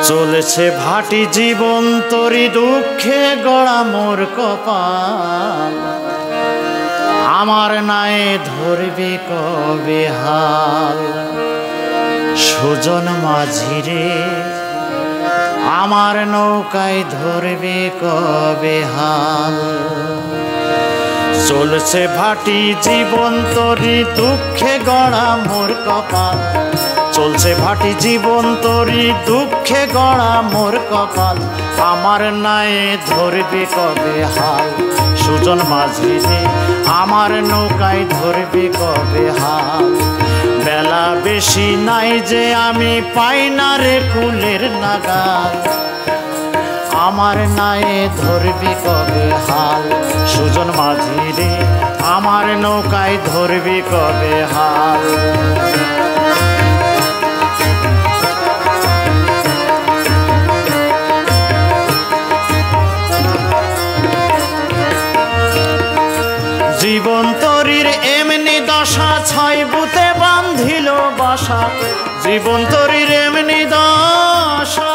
চলেছে ভাটি জীবন তরি দুঃখে গড়া মোর কপাল, আমার নাই ধরবে কবে হাল। সুজন মাঝি রে আমার নৌকায় ধরবে কবে হাল। চলছে ভাটি জীবন তরি দুঃখে গড়া মোর কপাল, চলছে ভাটি জীবন তরি দুঃখে গড়া মোর কপাল, আমার নাই ধরবে কবে হাল। সুজন মাঝি রে আমার নৌকায় ধরবে কবে হাল। বেলা বেশি নাই যে আমি পাই না রে কুলের নাগাল, আমার নাই ধরবে কবে হাল। সুজন মাঝি রে আমার নৌকায় ধরবে কবে হাল। জীবন তরির এমনি দশা, ছয় বুতে বান্ধিল বাসা। জীবন তরির এমনি দশা,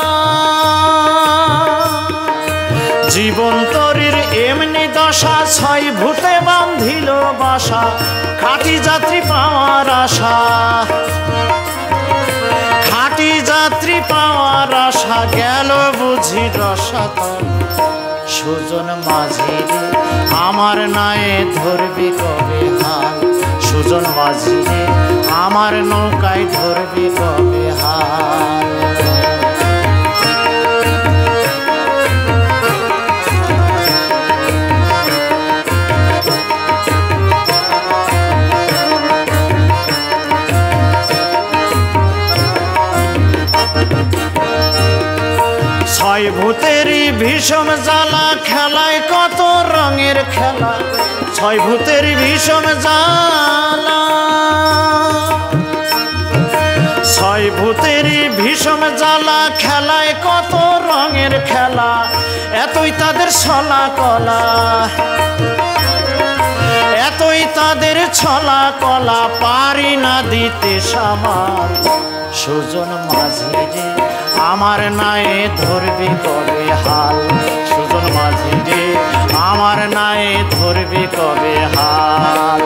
জীবন তরির এমনি দশা, ছয় ভূতে বান্ধিল বাসা। খাঁটি যাত্রী পাওয়ার আশা, খাঁটি যাত্রী পাওয়ার আশা, গেল বুঝি রসাতল। সুজন মাঝি রে আমার নাই ধরবি কবে হাল। সুজন মাঝি রে আমার নৌকায় ধরবি কবে হাল। ছয় ভূতেরই ভীষণ জ্বালা, খেলায় কত রঙের খেলা। ছয় ভূতেরই ভীষণ জ্বালা, ছয় ভূতেরই ভীষণ জ্বালা, খেলায় কত রঙের খেলা। এতই তাদের ছলা কলা, এতই তাদের ছলা কলা, পারি না দিতে সামাল। সুজন মাঝি রে আমার নাই ধরবি কবে হাল। সুজন মাঝি রে আমার নাই ধরবি কবে হাল।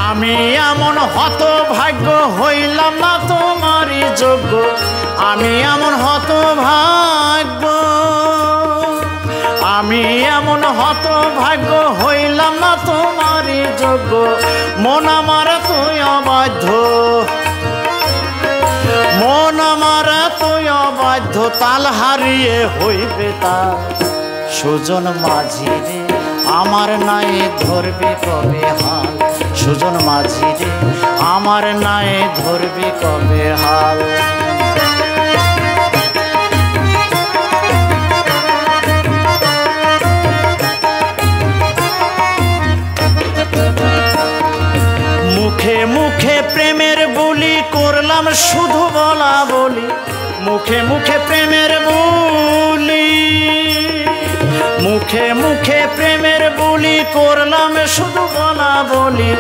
আমি এমন হতভাগ্য হইলাম না তোমারই যোগ্য, আমি এমন হতভাগ্য, আমি এমন হতভাগ্য হইলাম না তোমারই যোগ্য। মন আমার তুই অবাধ্য, মন আমার তুই অবাধ্য, তাল হারিয়ে হইবে তাল। সুজন মাঝি রে আমার নাই ধরবে কবে হাল। সুজন মাঝি রে আমার নাই ধরবে কবে হাল। মুখে মুখে প্রেমের বুলি করলাম শুধু বলা বলি। মুখে মুখে প্রেমের বুলি, মুখে মুখে প্রেমের বুলি করলাম শুধু বলা বলি।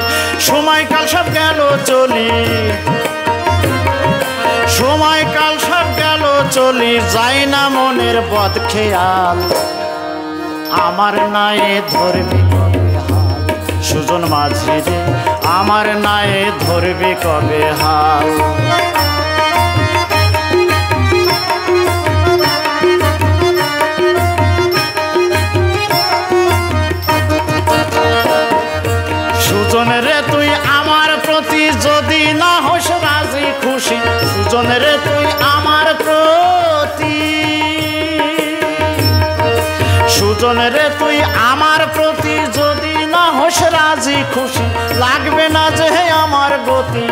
সময়কাল সব গেল চলি, সময়কাল সব গেল চলি, যাই না মনের বদ খেয়াল। আমার নাই ধরবি কবে হাল। সুজন মাঝি রে আমার নাই ধরবি কবে হাল। সুজন রে তুই আমার প্রতি যদি না হোস রাজি খুশি। সুজন রে তুই আমার প্রতি, সুজন রে তুই আমার প্রতি যদি না হোস রাজি খুশি। লাগবে না যে আমার গতি,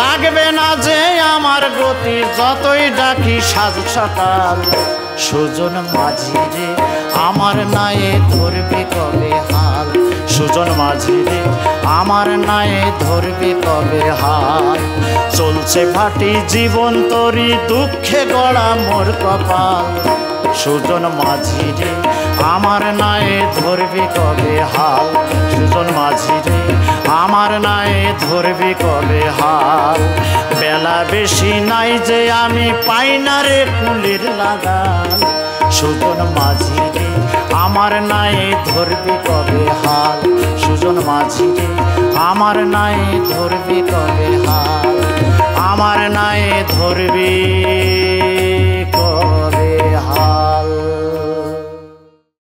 লাগবে না যে আমার গতি, যতই ডাকি সাজ সকাল। সুজন মাঝি রে আমার নাই ধরবে কবে হাল। সুজন মাঝি রে আমার নাই ধরবে কবে হাল। চলছে ভাটি জীবন তরি দুঃখে গড়া মোর কপাল। সুজন মাঝি রে আমার নায়ে ধরবি কবে হাল, সুজন মাঝি রে আমার নায়ে ধরবি কবে হাল। বেলা বেশি নাই যে আমি পাই না রে কুলের লাগাল, সুজন মাঝি রে আমার নায়ে ধরবি কবে হাল, সুজন মাঝি রে আমার নায়ে ধরবি কবে হাল, আমার নায়ে ধরবি কবে হাল।